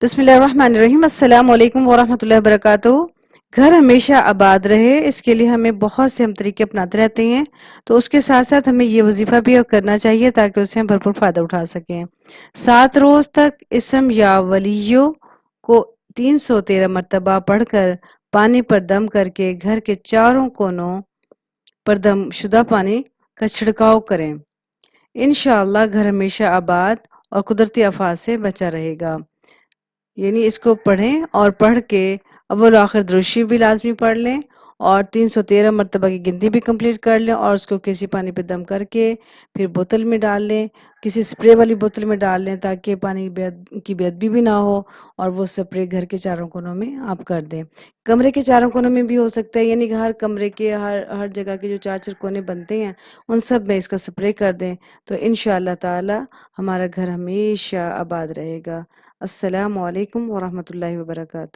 بسم اللہ الرحمن الرحیم۔ السلام علیکم ورحمۃ اللہ وبرکاتہ۔ گھر ہمیشہ آباد رہے، اس کے لیے ہمیں بہت سے طریقے اپناتے رہتے ہیں، تو اس کے ساتھ ساتھ ہمیں یہ وظیفہ بھی کرنا چاہیے تاکہ اس سے ہم بھرپور فائدہ اٹھا سکیں۔ 7 روز تک اسم یا ولیو کو 313 مرتبہ پڑھ کر پانی پر دم کر کے گھر کے چاروں کونوں پر دم شدہ پانی کا چھڑکاؤ کریں۔ انشاءاللہ گھر ہمیشہ آباد اور قدرتی آفات سے بچا رہے گا۔ یعنی اس کو پڑھیں اور پڑھ کے اول آخر درود شریف بھی لازمی پڑھ لیں اور 313 مرتبہ کی گنتی بھی کمپلیٹ کر لیں، اور اس کو کسی پانی پہ دم کر کے پھر بوتل میں ڈال لیں، کسی سپرے والی بوتل میں ڈال لیں تاکہ پانی کی بے ادبی بھی نہ ہو، اور وہ سپرے گھر کے چاروں کونوں میں آپ کر دیں۔ کمرے کے چاروں کونوں میں بھی ہو سکتا ہے، یعنی ہر کمرے کے ہر جگہ کے جو 4 کونے بنتے ہیں ان سب میں اس کا سپرے کر دیں، تو انشاءاللہ تعالی ہمارا گھر ہمیشہ آباد رہے گا۔ السلام علیکم ورحمۃ اللہ وبرکاتہ۔